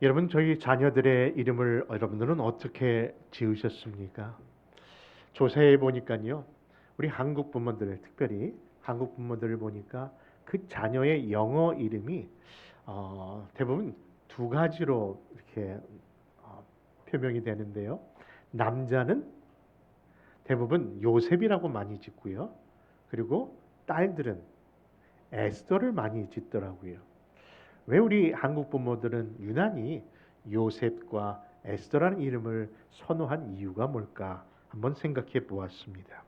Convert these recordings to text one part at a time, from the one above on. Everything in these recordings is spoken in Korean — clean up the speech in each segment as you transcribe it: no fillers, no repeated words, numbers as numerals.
여러분, 저희 자녀들의 이름을 여러분들은 어떻게 지으셨습니까? 조사해 보니까요, 우리 한국 부모들, 특별히 한국 부모들을 보니까 그 자녀의 영어 이름이 대부분 두 가지로 이렇게 표명이 되는데요. 남자는 대부분 요셉이라고 많이 짓고요. 그리고 딸들은 에스더를 많이 짓더라고요. 왜 우리 한국 부모들은 유난히 요셉과 에스더라는 이름을 선호한 이유가 뭘까 한번 생각해 보았습니다.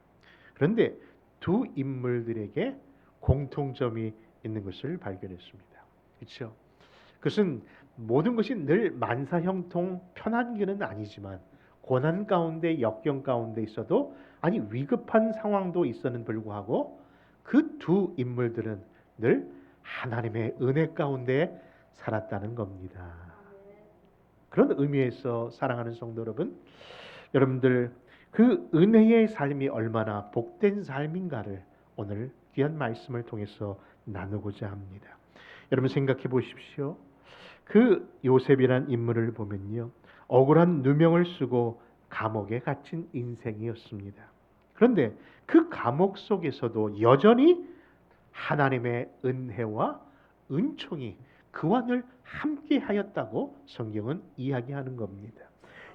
그런데 두 인물들에게 공통점이 있는 것을 발견했습니다. 그렇죠? 그것은 모든 것이 늘 만사형통 편한 길은 아니지만 고난 가운데 역경 가운데 있어도 아니 위급한 상황도 있었는 불구하고 그 두 인물들은 늘 하나님의 은혜 가운데 살았다는 겁니다. 그런 의미에서 사랑하는 성도 여러분, 여러분들 그 은혜의 삶이 얼마나 복된 삶인가를 오늘 귀한 말씀을 통해서 나누고자 합니다. 여러분 생각해 보십시오. 그 요셉이란 인물을 보면요, 억울한 누명을 쓰고 감옥에 갇힌 인생이었습니다. 그런데 그 감옥 속에서도 여전히 하나님의 은혜와 은총이 그와 늘 함께 하였다고 성경은 이야기하는 겁니다.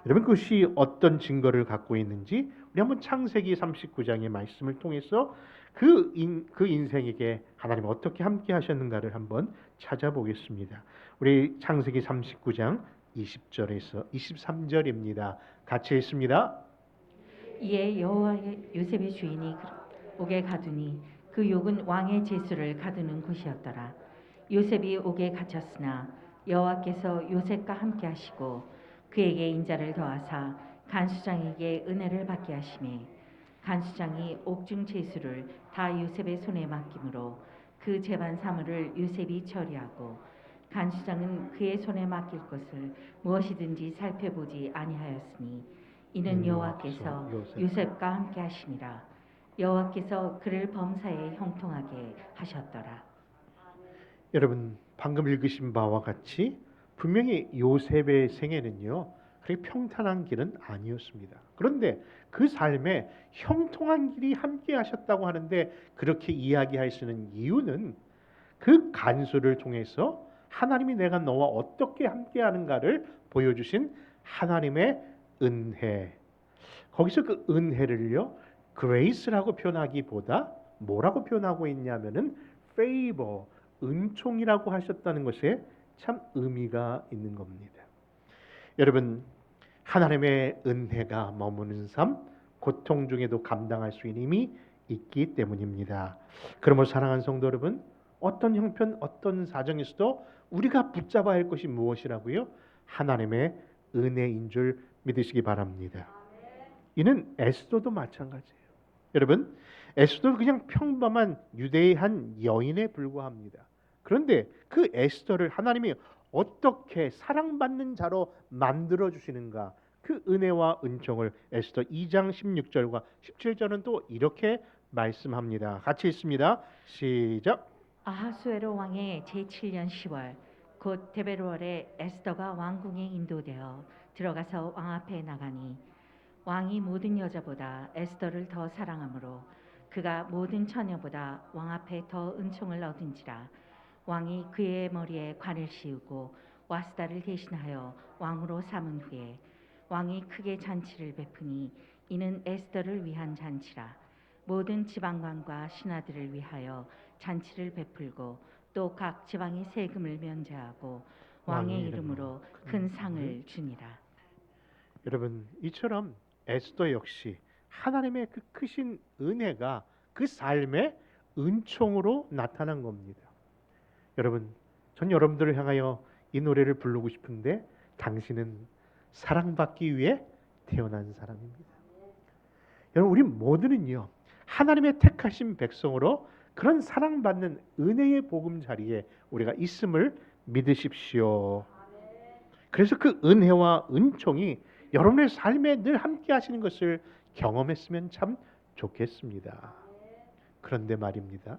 여러분, 그것이 어떤 증거를 갖고 있는지 우리 한번 창세기 39장의 말씀을 통해서 그 인생에게 하나님 어떻게 함께 하셨는가를 한번 찾아보겠습니다. 우리 창세기 39장 20절에서 23절입니다. 같이 읽습니다. 이에 여호와의 요셉의 주인이 옥에 가두니 그 옥은 왕의 제수를 가두는 곳이었더라. 요셉이 옥에 갇혔으나 여호와께서 요셉과 함께 하시고 그에게 인자를 더하사 간수장에게 은혜를 받게 하시매 간수장이 옥중 제수를 다 요셉의 손에 맡김으로 그 재반 사물을 요셉이 처리하고 간수장은 그의 손에 맡길 것을 무엇이든지 살펴보지 아니하였으니 이는 여호와께서 요셉과 함께 하심이라. 여호와께서 그를 범사에 형통하게 하셨더라. 여러분 방금 읽으신 바와 같이 분명히 요셉의 생애는요 그렇게 평탄한 길은 아니었습니다. 그런데 그 삶에 형통한 길이 함께 하셨다고 하는데 그렇게 이야기할 수 있는 이유는 그 간수를 통해서 하나님이 내가 너와 어떻게 함께 하는가를 보여주신 하나님의 은혜. 거기서 그 은혜를요 grace라고 표현하기보다 뭐라고 표현하고 있냐면은 favor, 은총이라고 하셨다는 것에 참 의미가 있는 겁니다. 여러분, 하나님의 은혜가 머무는 삶, 고통 중에도 감당할 수 있는 힘이 있기 때문입니다. 그러므로 사랑하는 성도 여러분, 어떤 형편, 어떤 사정에서도 우리가 붙잡아야 할 것이 무엇이라고요? 하나님의 은혜인 줄 믿으시기 바랍니다. 이는 에스더도 마찬가지예요. 여러분, 에스더는 그냥 평범한 유대의 한 여인에 불과합니다. 그런데 그 에스더를 하나님이 어떻게 사랑받는 자로 만들어 주시는가? 그 은혜와 은총을 에스더 2장 16절과 17절은 또 이렇게 말씀합니다. 같이 읽습니다. 시작. 아하수에로 왕의 제7년 10월 곧 데베르월에 에스더가 왕궁에 인도되어 들어가서 왕 앞에 나가니 왕이 모든 여자보다 에스더를 더 사랑하므로 그가 모든 처녀보다 왕 앞에 더 은총을 얻은지라. 왕이 그의 머리에 관을 씌우고 와스다를 대신하여 왕으로 삼은 후에 왕이 크게 잔치를 베푸니 이는 에스더를 위한 잔치라. 모든 지방관과 신하들을 위하여 잔치를 베풀고 또 각 지방의 세금을 면제하고 왕의 이름으로 큰 상을 주니라. 여러분, 이처럼 에스더 역시 하나님의 그 크신 은혜가 그 삶의 은총으로 나타난 겁니다. 여러분, 전 여러분들을 향하여 이 노래를 부르고 싶은데 당신은 사랑받기 위해 태어난 사람입니다. 여러분, 우리 모두는요 하나님의 택하신 백성으로 그런 사랑받는 은혜의 보금자리에 우리가 있음을 믿으십시오. 그래서 그 은혜와 은총이 여러분의 삶에 늘 함께 하시는 것을 경험했으면 참 좋겠습니다. 그런데 말입니다.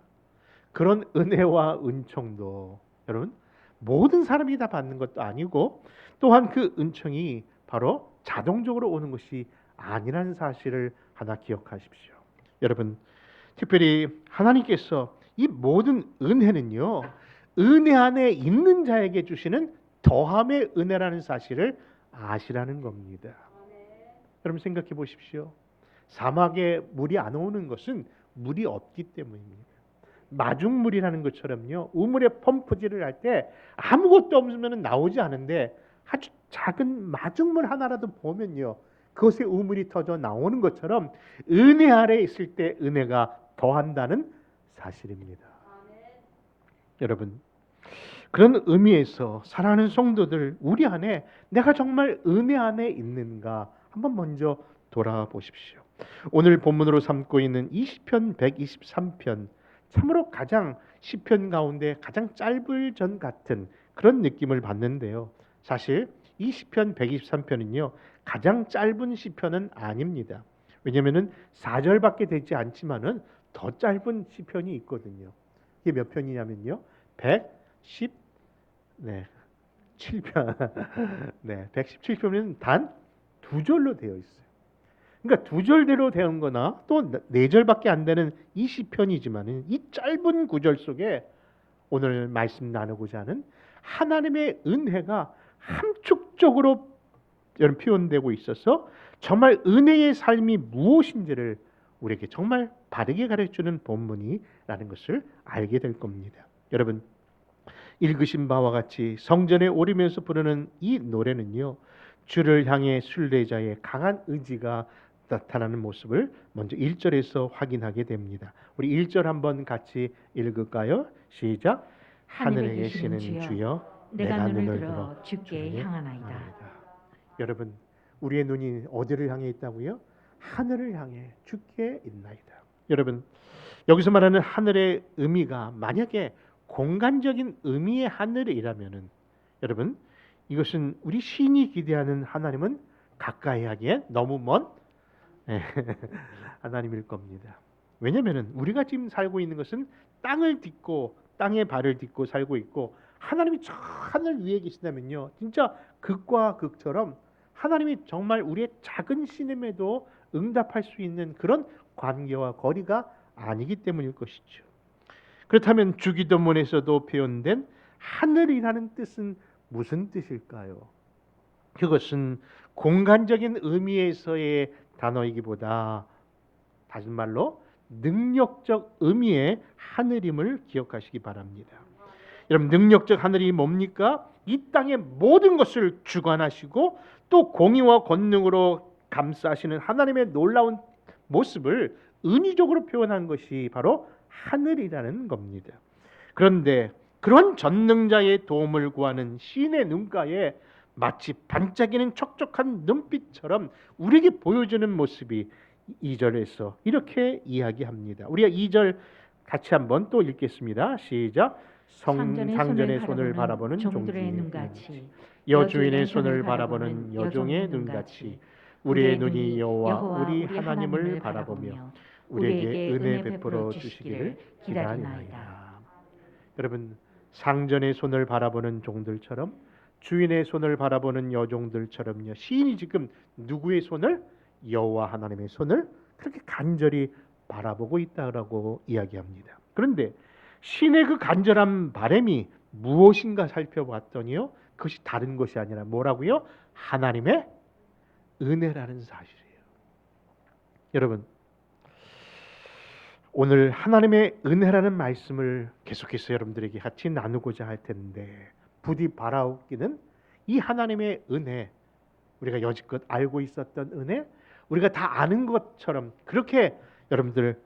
그런 은혜와 은총도 여러분 모든 사람이 다 받는 것도 아니고 또한 그 은총이 바로 자동적으로 오는 것이 아니라는 사실을 하나 기억하십시오. 여러분, 특별히 하나님께서 이 모든 은혜는요, 은혜 안에 있는 자에게 주시는 더함의 은혜라는 사실을 아시라는 겁니다. 여러분 생각해 보십시오. 사막에 물이 안 오는 것은 물이 없기 때문입니다. 마중물이라는 것처럼요, 우물에 펌프질을 할 때 아무것도 없으면 나오지 않은데 아주 작은 마중물 하나라도 보면요, 그것에 우물이 터져 나오는 것처럼 은혜 아래 있을 때 은혜가 더한다는 사실입니다. 여러분, 그런 의미에서 사랑하는 성도들, 우리 안에 내가 정말 은혜 안에 있는가 한번 먼저 돌아보십시오. 오늘 본문으로 삼고 있는 이 시편 123편, 참으로 가장 시편 가운데 가장 짧을 전 같은 그런 느낌을 받는데요. 사실 이 시편 123편은요, 가장 짧은 시편은 아닙니다. 왜냐하면 4절밖에 되지 않지만은 더 짧은 시편이 있거든요. 이게 몇 편이냐면요, 117편. 네, 117편은 단 2절로 되어 있어요. 그러니까 2절대로 되는 거나 또 4절밖에 안 되는 이 시편이지만은 이 짧은 구절 속에 오늘 말씀 나누고자 하는 하나님의 은혜가 함축적으로 표현되고 있어서 정말 은혜의 삶이 무엇인지를 우리에게 정말 바르게 가르쳐주는 본문이라는 것을 알게 될 겁니다. 여러분, 읽으신 바와 같이 성전에 오르면서 부르는 이 노래는요, 주를 향해 순례자의 강한 의지가 나타나는 모습을 먼저 1절에서 확인하게 됩니다. 우리 1절 한번 같이 읽을까요? 시작. 하늘에 계시는 주여, 내가 눈을 들어 주께 향하나이다. 여러분, 우리의 눈이 어디를 향해 있다고요? 하늘을 향해 주께 있나이다. 여러분, 여기서 말하는 하늘의 의미가 만약에 공간적인 의미의 하늘이라면은, 여러분, 이것은 우리 신이 기대하는 하나님은 가까이 하기에 너무 먼 하나님일 겁니다. 왜냐하면 우리가 지금 살고 있는 것은 땅을 딛고 땅에 발을 딛고 살고 있고, 하나님이 저 하늘 위에 계시다면요, 진짜 극과 극처럼 하나님이 정말 우리의 작은 신음에도 응답할 수 있는 그런 관계와 거리가 아니기 때문일 것이죠. 그렇다면 주기도문에서도 표현된 하늘이라는 뜻은 무슨 뜻일까요? 그것은 공간적인 의미에서의 단어이기보다 다른 말로 능력적 의미의 하늘임을 기억하시기 바랍니다. 여러분, 능력적 하늘이 뭡니까? 이 땅의 모든 것을 주관하시고 또 공의와 권능으로 감싸시는 하나님의 놀라운 모습을 은유적으로 표현한 것이 바로 하늘이라는 겁니다. 그런데 그런 전능자의 도움을 구하는 시인의 눈가에 마치 반짝이는 촉촉한 눈빛처럼 우리에게 보여주는 모습이 2절에서 이렇게 이야기합니다. 우리가 2절 같이 한번 또 읽겠습니다. 시작. 상전의 손을 바라보는 종들의 눈같이, 여주인의 손을 바라보는 여종의 눈같이 우리의 눈이 여호와 우리 하나님을 바라보며 우리에게 은혜 베풀어 주시기를 기다리나이다. 여러분, 상전의 손을 바라보는 종들처럼, 주인의 손을 바라보는 여종들처럼요, 시인이 지금 누구의 손을? 여호와 하나님의 손을 그렇게 간절히 바라보고 있다라고 이야기합니다. 그런데 시인의 그 간절한 바람이 무엇인가 살펴봤더니요, 그것이 다른 것이 아니라 뭐라고요? 하나님의 은혜라는 사실이에요. 여러분, 오늘 하나님의 은혜라는 말씀을 계속해서 여러분들에게 같이 나누고자 할 텐데, 부디 바라옵기는 이 하나님의 은혜, 우리가 여지껏 알고 있었던 은혜, 우리가 다 아는 것처럼 그렇게 여러분들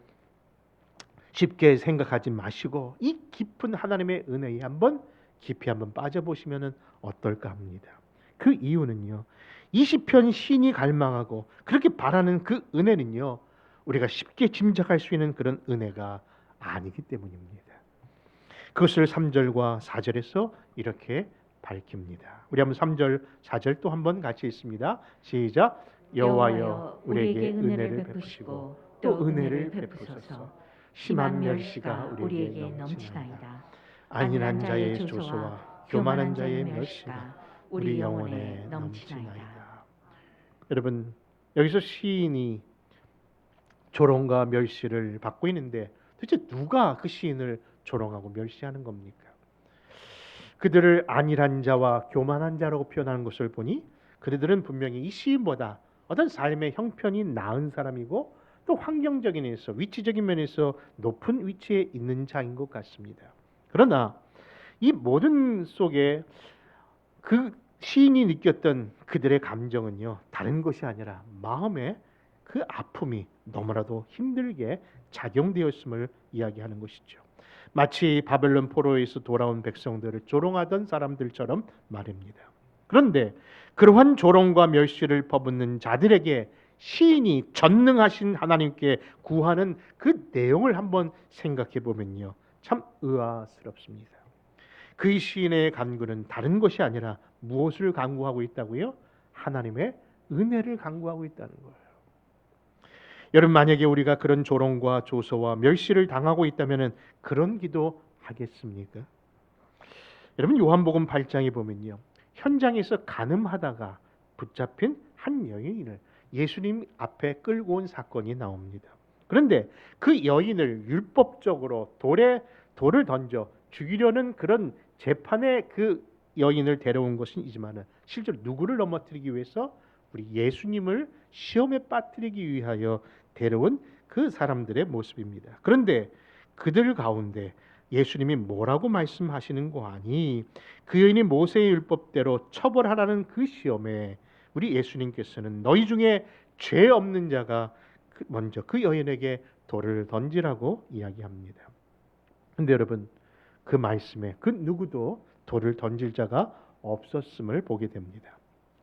쉽게 생각하지 마시고 이 깊은 하나님의 은혜에 한번 깊이 한번 빠져보시면 어떨까 합니다. 그 이유는요, 이 시편 시인이 갈망하고 그렇게 바라는 그 은혜는요, 우리가 쉽게 짐작할 수 있는 그런 은혜가 아니기 때문입니다. 그것을 3절과 4절에서 이렇게 밝힙니다. 우리 한번 3절, 4절 또 한번 같이 읽습니다. 시작. 여호와여 우리에게 은혜를 베푸시고 또 은혜를 베푸소서. 심한 멸시가 우리에게 넘치나이다. 안일한 자의 조소와 교만한 자의 멸시가 우리 영혼에 넘치나이다. 여러분, 여기서 시인이 조롱과 멸시를 받고 있는데 도대체 누가 그 시인을 조롱하고 멸시하는 겁니까? 그들을 안일한 자와 교만한 자라고 표현하는 것을 보니 그들은 분명히 이 시인보다 어떤 삶의 형편이 나은 사람이고 또 환경적인 면에서 위치적인 면에서 높은 위치에 있는 자인 것 같습니다. 그러나 이 모든 속에 그 시인이 느꼈던 그들의 감정은요, 다른 것이 아니라 마음의 그 아픔이 너무나도 힘들게 작용되었음을 이야기하는 것이죠. 마치 바벨론 포로에서 돌아온 백성들을 조롱하던 사람들처럼 말입니다. 그런데 그러한 조롱과 멸시를 퍼붓는 자들에게 시인이 전능하신 하나님께 구하는 그 내용을 한번 생각해 보면요, 참 의아스럽습니다. 그 시인의 간구는 다른 것이 아니라 무엇을 간구하고 있다고요? 하나님의 은혜를 간구하고 있다는 거예요. 여러분, 만약에 우리가 그런 조롱과 조소와 멸시를 당하고 있다면 그런 기도 하겠습니까? 여러분, 요한복음 8장에 보면요, 현장에서 간음하다가 붙잡힌 한 여인을 예수님 앞에 끌고 온 사건이 나옵니다. 그런데 그 여인을 율법적으로 돌을 던져 죽이려는 그런 재판에 그 여인을 데려온 것이지만 실제로 누구를 넘어뜨리기 위해서? 우리 예수님을 시험에 빠뜨리기 위하여 데려온 그 사람들의 모습입니다. 그런데 그들 가운데 예수님이 뭐라고 말씀하시는 거 아니? 그 여인이 모세의 율법대로 처벌하라는 그 시험에 우리 예수님께서는 너희 중에 죄 없는 자가 먼저 그 여인에게 돌을 던지라고 이야기합니다. 근데 여러분, 그 말씀에 그 누구도 돌을 던질 자가 없었음을 보게 됩니다.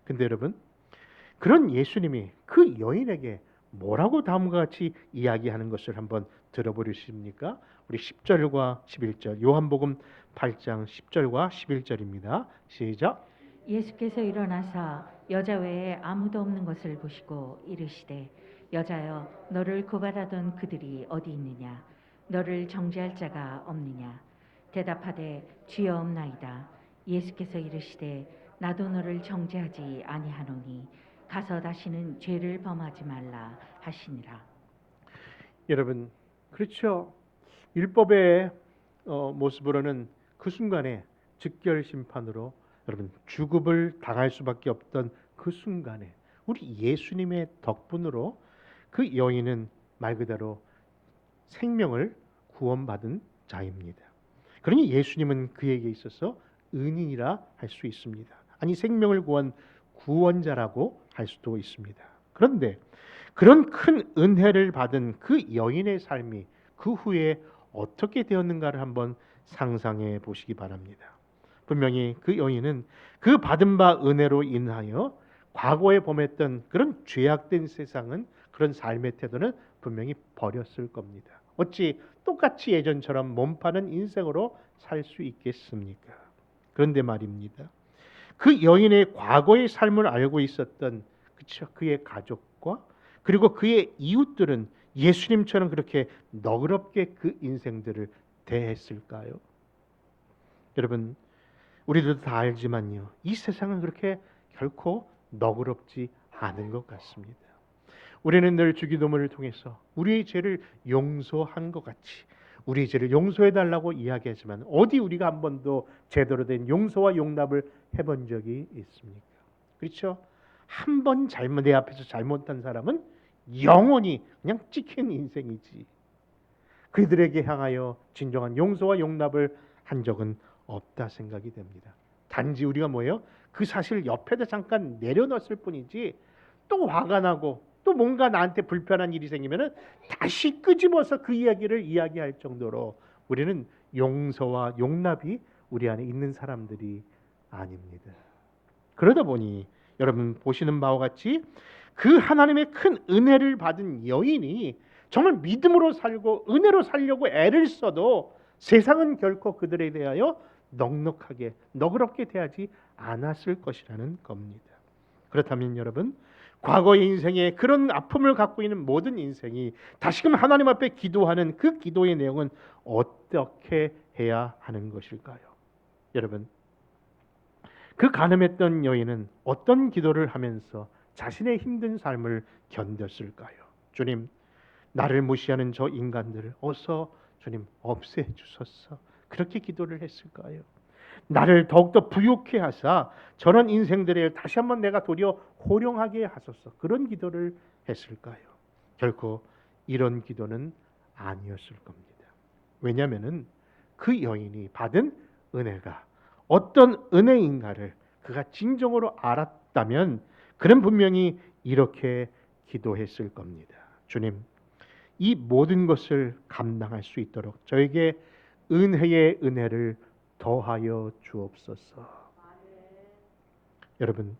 근데 여러분, 그런 예수님이 그 여인에게 뭐라고 다음과 같이 이야기하는 것을 한번 들어보시십니까? 우리 10절과 11절, 요한복음 8장 10절과 11절입니다. 시작. 예수께서 일어나사 여자 외에 아무도 없는 것을 보시고 이르시되 여자여 너를 고발하던 그들이 어디 있느냐 너를 정죄할 자가 없느냐 대답하되 주여 없나이다. 예수께서 이르시되 나도 너를 정죄하지 아니하노니 가서 다시는 죄를 범하지 말라 하시니라. 여러분, 그렇죠. 율법의 모습으로는 그 순간에 즉결 심판으로 여러분 죽음을 당할 수밖에 없던 그 순간에 우리 예수님의 덕분으로 그 여인은 말 그대로 생명을 구원받은 자입니다. 그러니 예수님은 그에게 있어서 은인이라 할 수 있습니다. 아니, 생명을 구한 구원자라고 할 수도 있습니다. 그런데 그런 큰 은혜를 받은 그 여인의 삶이 그 후에 어떻게 되었는가를 한번 상상해 보시기 바랍니다. 분명히 그 여인은 그 받은 바 은혜로 인하여 과거에 범했던 그런 죄악된 세상은 그런 삶의 태도는 분명히 버렸을 겁니다. 어찌 똑같이 예전처럼 몸파는 인생으로 살 수 있겠습니까? 그런데 말입니다, 그 여인의 과거의 삶을 알고 있었던 그의 가족과 그리고 그의 이웃들은 예수님처럼 그렇게 너그럽게 그 인생들을 대했을까요? 여러분, 우리도 다 알지만요, 이 세상은 그렇게 결코 너그럽지 않은 것 같습니다. 우리는 늘 주기도문을 통해서 우리의 죄를 용서한 것 같이 우리의 죄를 용서해 달라고 이야기하지만 어디 우리가 한 번도 제대로 된 용서와 용납을 해본 적이 있습니까? 그렇죠? 한 번 내 앞에서 잘못한 사람은 영원히 그냥 찍힌 인생이지 그들에게 향하여 진정한 용서와 용납을 한 적은 없다 생각이 됩니다. 단지 우리가 뭐예요? 그 사실을 옆에다 잠깐 내려놨을 뿐이지 또 화가 나고 또 뭔가 나한테 불편한 일이 생기면 다시 끄집어서 그 이야기를 이야기할 정도로 우리는 용서와 용납이 우리 안에 있는 사람들이 아닙니다. 그러다 보니 여러분 보시는 바와 같이 그 하나님의 큰 은혜를 받은 여인이 정말 믿음으로 살고 은혜로 살려고 애를 써도 세상은 결코 그들에 대하여 넉넉하게 너그럽게 대하지 않았을 것이라는 겁니다. 그렇다면 여러분, 과거의 인생에 그런 아픔을 갖고 있는 모든 인생이 다시금 하나님 앞에 기도하는 그 기도의 내용은 어떻게 해야 하는 것일까요? 여러분, 그 간음했던 여인은 어떤 기도를 하면서 자신의 힘든 삶을 견뎠을까요? 주님, 나를 무시하는 저 인간들을 어서 주님 없애 주소서. 그렇게 기도를 했을까요? 나를 더욱더 부유케 하사 저런 인생들을 다시 한번 내가 도리어 호령하게 하소서. 그런 기도를 했을까요? 결코 이런 기도는 아니었을 겁니다. 왜냐하면은 그 여인이 받은 은혜가 어떤 은혜인가를 그가 진정으로 알았다면 그는 분명히 이렇게 기도했을 겁니다. 주님, 이 모든 것을 감당할 수 있도록 저에게 은혜의 은혜를 더하여 주옵소서. 여러분,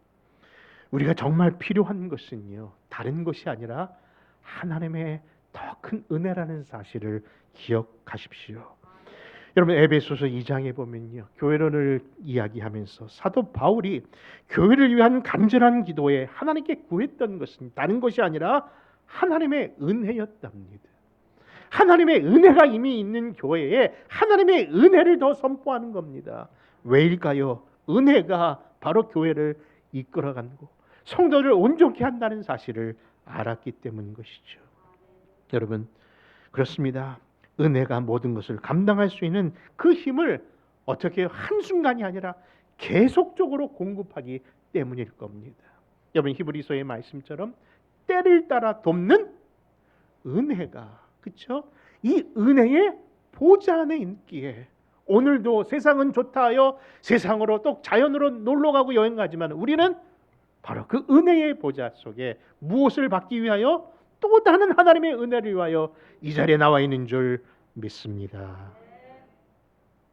우리가 정말 필요한 것은요, 다른 것이 아니라 하나님의 더 큰 은혜라는 사실을 기억하십시오. 여러분, 에베소서 2장에 보면요, 교회론을 이야기하면서 사도 바울이 교회를 위한 간절한 기도에 하나님께 구했던 것은 다른 것이 아니라 하나님의 은혜였답니다. 하나님의 은혜가 이미 있는 교회에 하나님의 은혜를 더 선포하는 겁니다. 왜일까요? 은혜가 바로 교회를 이끌어가고 성도를 온전케 한다는 사실을 알았기 때문인 것이죠. 여러분, 그렇습니다. 은혜가 모든 것을 감당할 수 있는 그 힘을 어떻게 한순간이 아니라 계속적으로 공급하기 때문일 겁니다. 여러분, 히브리서의 말씀처럼 때를 따라 돕는 은혜가, 그렇죠? 이 은혜의 보좌 안에 있기에 오늘도 세상은 좋다 하여 세상으로 또 자연으로 놀러 가고 여행 가지만 우리는 바로 그 은혜의 보좌 속에 무엇을 받기 위하여? 또 다른 하나님의 은혜를 위하여 이 자리에 나와 있는 줄 믿습니다.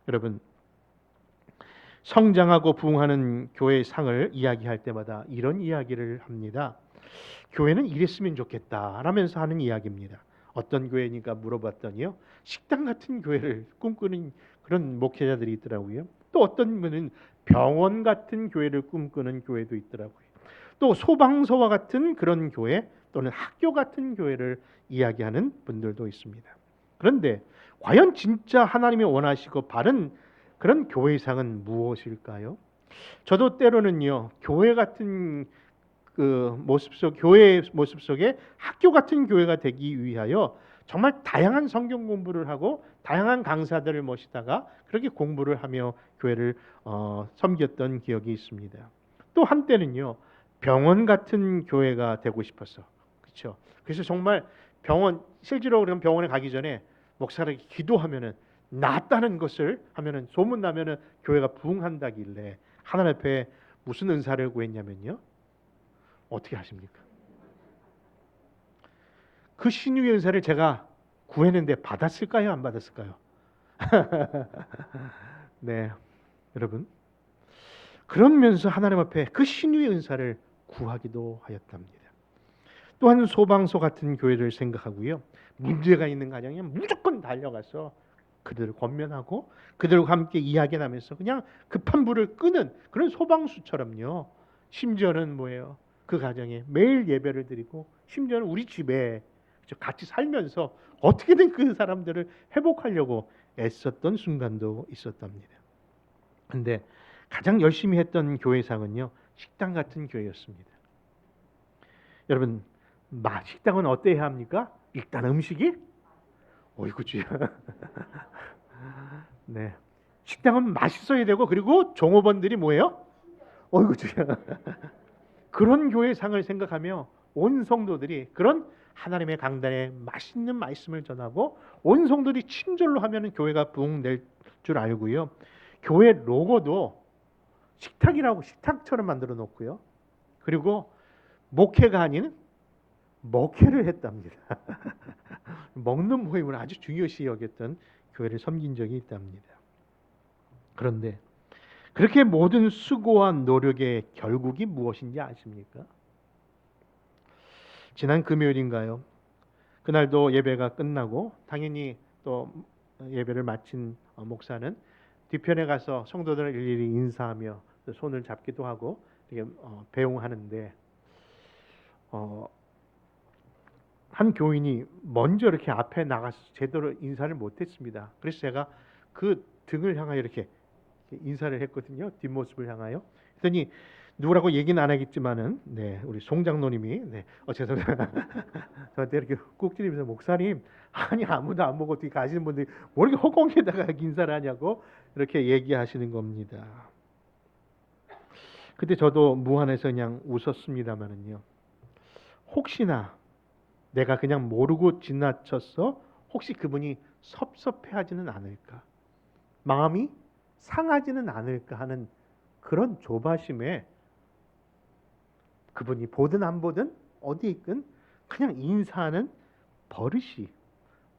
여러분, 성장하고 부흥하는 교회의 상을 이야기할 때마다 이런 이야기를 합니다. 교회는 이랬으면 좋겠다 라면서 하는 이야기입니다. 어떤 교회니까 물어봤더니요, 식당 같은 교회를 꿈꾸는 그런 목회자들이 있더라고요. 또 어떤 분은 병원 같은 교회를 꿈꾸는 교회도 있더라고요. 또 소방서와 같은 그런 교회 또는 학교 같은 교회를 이야기하는 분들도 있습니다. 그런데 과연 진짜 하나님이 원하시고 바른 그런 교회상은 무엇일까요? 저도 때로는요, 교회 같은 그 모습 속, 교회의 모습 속에 학교 같은 교회가 되기 위하여 정말 다양한 성경 공부를 하고 다양한 강사들을 모시다가 그렇게 공부를 하며 교회를 섬겼던 기억이 있습니다. 또 한때는요, 병원 같은 교회가 되고 싶었어. 그렇죠? 그래서 정말 병원, 실제로 그런 병원에 가기 전에 목사에게 기도하면은 낫다는 것을 하면은 소문 나면은 교회가 부흥한다길래 하나님 앞에 무슨 은사를 구했냐면요, 어떻게 하십니까? 그 신유의 은사를 제가 구했는데 받았을까요? 안 받았을까요? 네, 여러분, 그러면서 하나님 앞에 그 신유의 은사를 구하기도 하였답니다. 또한 소방서 같은 교회를 생각하고요, 문제가 있는 가정에 무조건 달려가서 그들을 권면하고 그들과 함께 이야기 나면서 그냥 급한 불을 끄는 그런 소방수처럼요, 심지어는 뭐예요? 그 가정에 매일 예배를 드리고 심지어는 우리 집에 같이 살면서 어떻게든 그 사람들을 회복하려고 애썼던 순간도 있었답니다. 근데 가장 열심히 했던 교회상은요, 식당 같은 교회였습니다. 여러분, 식당은 어때야 합니까? 일단 음식이 어이구 주야. 네, 식당은 맛있어야 되고 그리고 종업원들이 뭐예요? 어이구 주야. 그런 교회상을 생각하며 온 성도들이 그런 하나님의 강단에 맛있는 말씀을 전하고 온 성도들이 친절로 하면은 교회가 부흥될 줄 알고요. 교회 로고도 식탁이라고 식탁처럼 만들어 놓고요. 그리고 목회가 아닌 먹회를 했답니다. 먹는 모임을 아주 중요시 여겼던 교회를 섬긴 적이 있답니다. 그런데 그렇게 모든 수고와 노력의 결국이 무엇인지 아십니까? 지난 금요일인가요? 그날도 예배가 끝나고 당연히 또 예배를 마친 목사는 뒤편에 가서 성도들을 일일이 인사하며 손을 잡기도 하고 이렇게 배웅하는데 한 교인이 먼저 이렇게 앞에 나가서 제대로 인사를 못했습니다. 그래서 제가 그 등을 향하여 이렇게 인사를 했거든요. 뒷모습을 향하여. 그랬더니 누구라고 얘기는 안 하겠지만은 네, 우리 송장로님이 죄송합니다. 저한테 이렇게 꾹 찌르면서 목사님 아니 아무도 안 보고 어떻게 가시는 분들이 뭐 이렇게 허공에다가 인사를 하냐고 이렇게 얘기하시는 겁니다. 그때 저도 무안해서 그냥 웃었습니다만은요. 혹시나 내가 그냥 모르고 지나쳤어? 혹시 그분이 섭섭해하지는 않을까? 마음이 상하지는 않을까 하는 그런 조바심에 그분이 보든 안 보든 어디 있든 그냥 인사하는 버릇이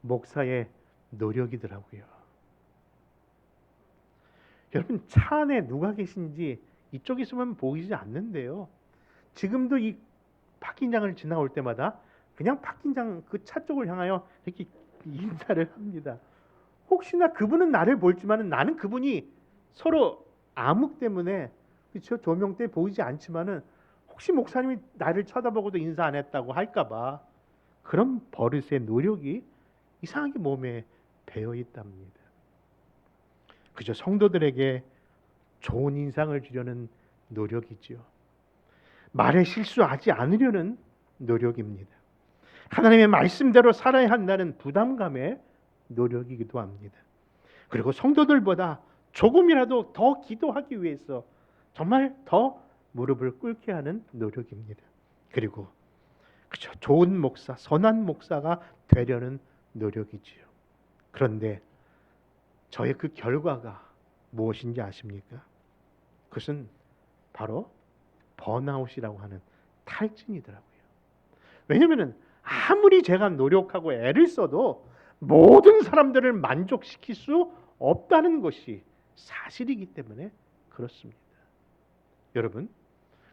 목사의 노력이더라고요. 여러분 차 안에 누가 계신지 이쪽에 있으면 보이지 않는데요. 지금도 이 파킹장을 지나올 때마다 그냥 파킹장 그 차 쪽을 향하여 이렇게 인사를 합니다. 혹시나 그분은 나를 볼지만은 나는 그분이 서로 암흑 때문에 그렇죠? 조명 때 보이지 않지만은 혹시 목사님이 나를 쳐다보고도 인사 안 했다고 할까봐 그런 버릇의 노력이 이상하게 몸에 배어 있답니다. 그저 성도들에게 좋은 인상을 주려는 노력이지요. 말에 실수하지 않으려는 노력입니다. 하나님의 말씀대로 살아야 한다는 부담감의 노력이기도 합니다. 그리고 성도들보다 조금이라도 더 기도하기 위해서 정말 더 무릎을 꿇게 하는 노력입니다. 그리고 그저 좋은 목사, 선한 목사가 되려는 노력이지요. 그런데 저의 그 결과가 무엇인지 아십니까? 그것은 바로 번아웃이라고 하는 탈진이더라고요. 왜냐하면 아무리 제가 노력하고 애를 써도 모든 사람들을 만족시킬 수 없다는 것이 사실이기 때문에 그렇습니다. 여러분,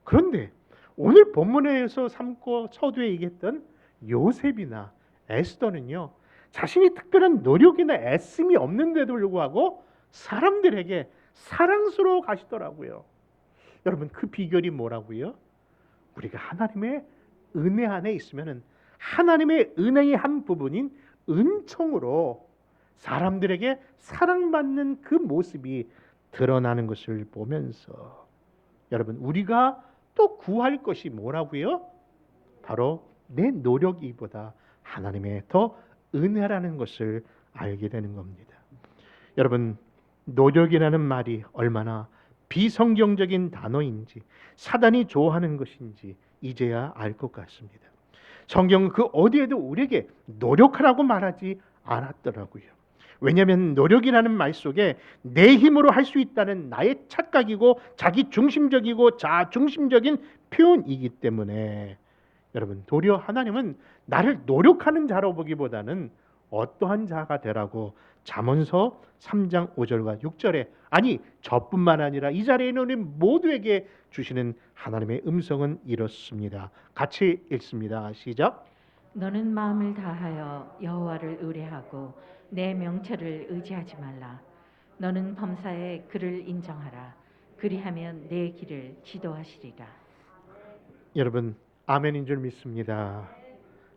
그런데 오늘 본문에서 삼고 서두에 얘기했던 요셉이나 에스더는요, 자신이 특별한 노력이나 애씀이 없는데도 불구하고 사람들에게 사랑스러워 가시더라고요. 여러분, 그 비결이 뭐라고요? 우리가 하나님의 은혜 안에 있으면은 하나님의 은혜의 한 부분인 은총으로 사람들에게 사랑받는 그 모습이 드러나는 것을 보면서 여러분, 우리가 또 구할 것이 뭐라고요? 바로 내 노력이보다 하나님의 더 은혜라는 것을 알게 되는 겁니다. 여러분, 노력이라는 말이 얼마나 비성경적인 단어인지, 사단이 좋아하는 것인지 이제야 알 것 같습니다. 성경은 그 어디에도 우리에게 노력하라고 말하지 않았더라고요. 왜냐하면 노력이라는 말 속에 내 힘으로 할 수 있다는 나의 착각이고 자기 중심적이고 자중심적인 표현이기 때문에 여러분, 도리어 하나님은 나를 노력하는 자로 보기보다는 어떠한 자가 되라고 잠언서 3장 5절과 6절에 아니 저뿐만 아니라 이 자리에 있는 우리 모두에게 주시는 하나님의 음성은 이렇습니다. 같이 읽습니다. 시작. 너는 마음을 다하여 여호와를 의뢰하고 내 명철을 의지하지 말라. 너는 범사에 그를 인정하라. 그리하면 내 길을 지도하시리라. 여러분, 아멘인 줄 믿습니다.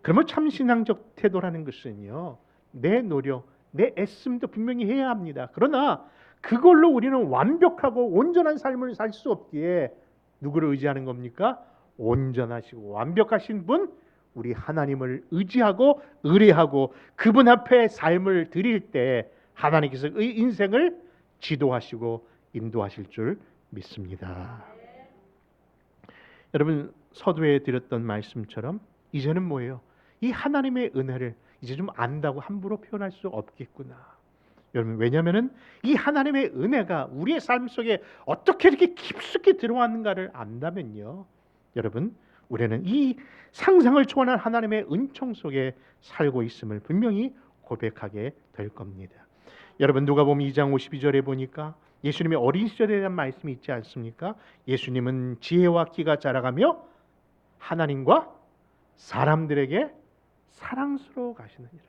그러면 참신앙적 태도라는 것은요, 내 노력, 내 애씀도 분명히 해야 합니다. 그러나 그걸로 우리는 완벽하고 온전한 삶을 살 수 없기에 누구를 의지하는 겁니까? 온전하시고 완벽하신 분, 우리 하나님을 의지하고 의뢰하고 그분 앞에 삶을 드릴 때 하나님께서 의 인생을 지도하시고 인도하실 줄 믿습니다. 여러분, 서두에 드렸던 말씀처럼 이제는 뭐예요? 이 하나님의 은혜를 이제 좀 안다고 함부로 표현할 수 없겠구나. 여러분, 왜냐하면 이 하나님의 은혜가 우리의 삶 속에 어떻게 이렇게 깊숙이 들어왔는가를 안다면요, 여러분, 우리는 이 상상을 초월한 하나님의 은총 속에 살고 있음을 분명히 고백하게 될 겁니다. 여러분, 누가복음 2장 52절에 보니까 예수님의 어린 시절에 대한 말씀이 있지 않습니까? 예수님은 지혜와 키가 자라가며 하나님과 사람들에게 사랑스러워 가시느니라.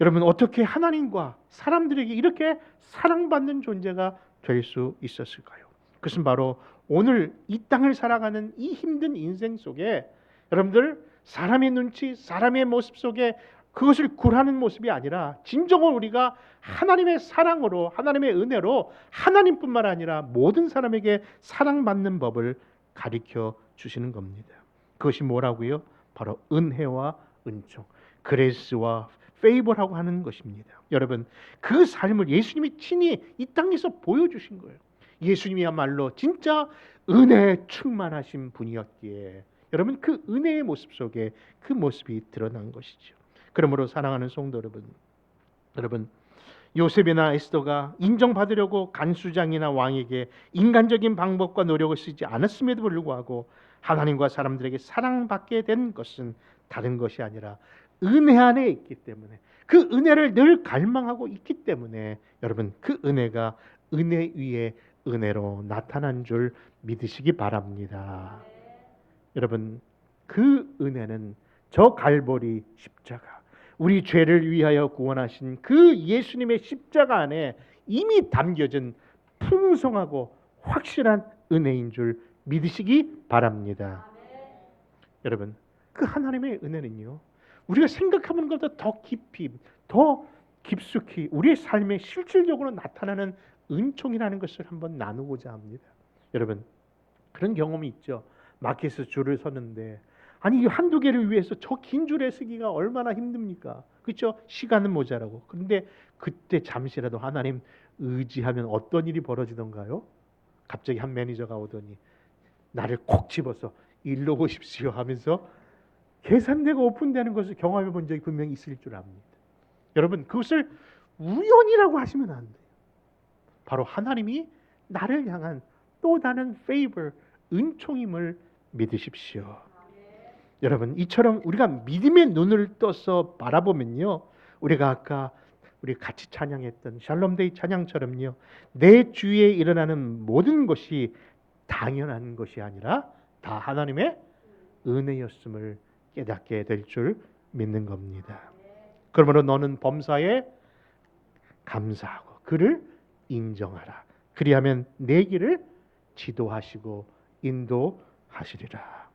여러분, 어떻게 하나님과 사람들에게 이렇게 사랑받는 존재가 될 수 있었을까요? 그것은 바로 오늘 이 땅을 살아가는 이 힘든 인생 속에 여러분들 사람의 눈치, 사람의 모습 속에 그것을 굴하는 모습이 아니라 진정으로 우리가 하나님의 사랑으로, 하나님의 은혜로 하나님뿐만 아니라 모든 사람에게 사랑받는 법을 가르쳐 주시는 겁니다. 그것이 뭐라고요? 바로 은혜와 은총, 그레이스와 페이버라고 하는 것입니다. 여러분, 그 삶을 예수님이 친히 이 땅에서 보여주신 거예요. 예수님이야말로 진짜 은혜에 충만하신 분이었기에 여러분, 그 은혜의 모습 속에 그 모습이 드러난 것이죠. 그러므로 사랑하는 성도 여러분, 요셉이나 에스더가 인정받으려고 간수장이나 왕에게 인간적인 방법과 노력을 쓰지 않았음에도 불구하고 하나님과 사람들에게 사랑받게 된 것은 다른 것이 아니라 은혜 안에 있기 때문에, 그 은혜를 늘 갈망하고 있기 때문에 여러분, 그 은혜가 은혜 위에 은혜로 나타난 줄 믿으시기 바랍니다. 여러분, 그 은혜는 저 갈보리 십자가, 우리 죄를 위하여 구원하신 그 예수님의 십자가 안에 이미 담겨진 풍성하고 확실한 은혜인 줄 믿으시기 바랍니다. 여러분, 그 하나님의 은혜는요, 우리가 생각하는 것보다 더 깊이, 더 깊숙이 우리의 삶에 실질적으로 나타나는 은총이라는 것을 한번 나누고자 합니다. 여러분, 그런 경험이 있죠. 마켓에서 줄을 섰는데, 아니 이 한두 개를 위해서 저 긴 줄에 서기가 얼마나 힘듭니까? 그렇죠? 시간은 모자라고. 그런데 그때 잠시라도 하나님 의지하면 어떤 일이 벌어지던가요? 갑자기 한 매니저가 오더니 나를 콕 집어서 일로 오십시오 하면서 계산대가 오픈되는 것을 경험해 본 적이 분명히 있을 줄 압니다. 여러분, 그것을 우연이라고 하시면 안 돼요. 바로 하나님이 나를 향한 또 다른 favor, 은총임을 믿으십시오. 여러분, 이처럼 우리가 믿음의 눈을 떠서 바라보면요, 우리가 아까 우리 같이 찬양했던 샬롬데이 찬양처럼요, 내 주위에 일어나는 모든 것이 당연한 것이 아니라 다 하나님의 은혜였음을 깨닫게 될 줄 믿는 겁니다. 그러므로 너는 범사에 감사하고 그를 인정하라. 그리하면 내 길을 지도하시고 인도하시리라.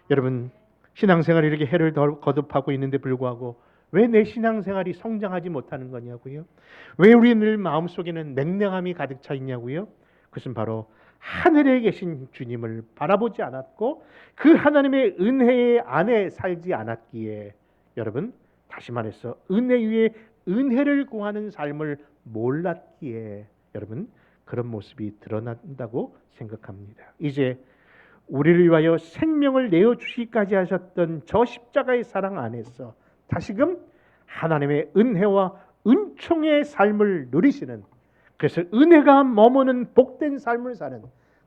여러분, 신앙생활이 이렇게 해를 거듭하고 있는데 불구하고 왜 내 신앙생활이 성장하지 못하는 거냐고요? 왜 우리 늘 마음속에는 냉랭함이 가득 차 있냐고요? 그것은 바로 하늘에 계신 주님을 바라보지 않았고 그 하나님의 은혜 안에 살지 않았기에, 여러분, 다시 말해서 은혜 위에 은혜를 구하는 삶을 몰랐기에 여러분, 그런 모습이 드러난다고 생각합니다. 이제 우리를 위하여 생명을 내어주시기까지 하셨던 저 십자가의 사랑 안에서 다시금 하나님의 은혜와 은총의 삶을 누리시는, 그래서 은혜가 머무는 복된 삶을 사는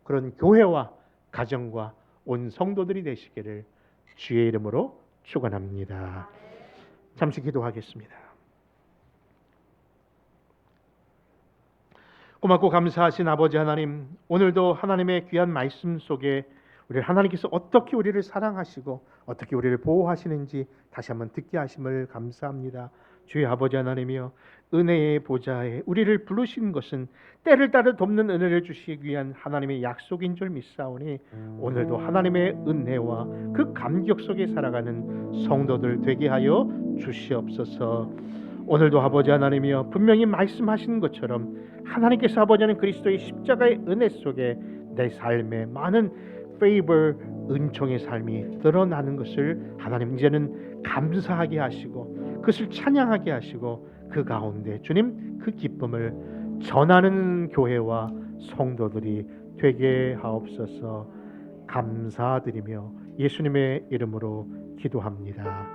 그런 교회와 가정과 온 성도들이 되시기를 주의 이름으로 축원합니다. 잠시 기도하겠습니다. 고맙고 감사하신 아버지 하나님, 오늘도 하나님의 귀한 말씀 속에 우리 하나님께서 어떻게 우리를 사랑하시고 어떻게 우리를 보호하시는지 다시 한번 듣게 하심을 감사합니다. 주의 아버지 하나님이여, 은혜의 보좌에 우리를 부르신 것은 때를 따라 돕는 은혜를 주시기 위한 하나님의 약속인 줄 믿사오니 오늘도 하나님의 은혜와 그 감격 속에 살아가는 성도들 되게 하여 주시옵소서. 오늘도 아버지 하나님이여, 분명히 말씀하신 것처럼 하나님께서 아버지 하나님 그리스도의 십자가의 은혜 속에 내 삶에 많은 favor, 은총의 삶이 드러나는 것을 하나님 이제는 감사하게 하시고 그것을 찬양하게 하시고 그 가운데 주님 그 기쁨을 전하는 교회와 성도들이 되게 하옵소서. 감사드리며 예수님의 이름으로 기도합니다.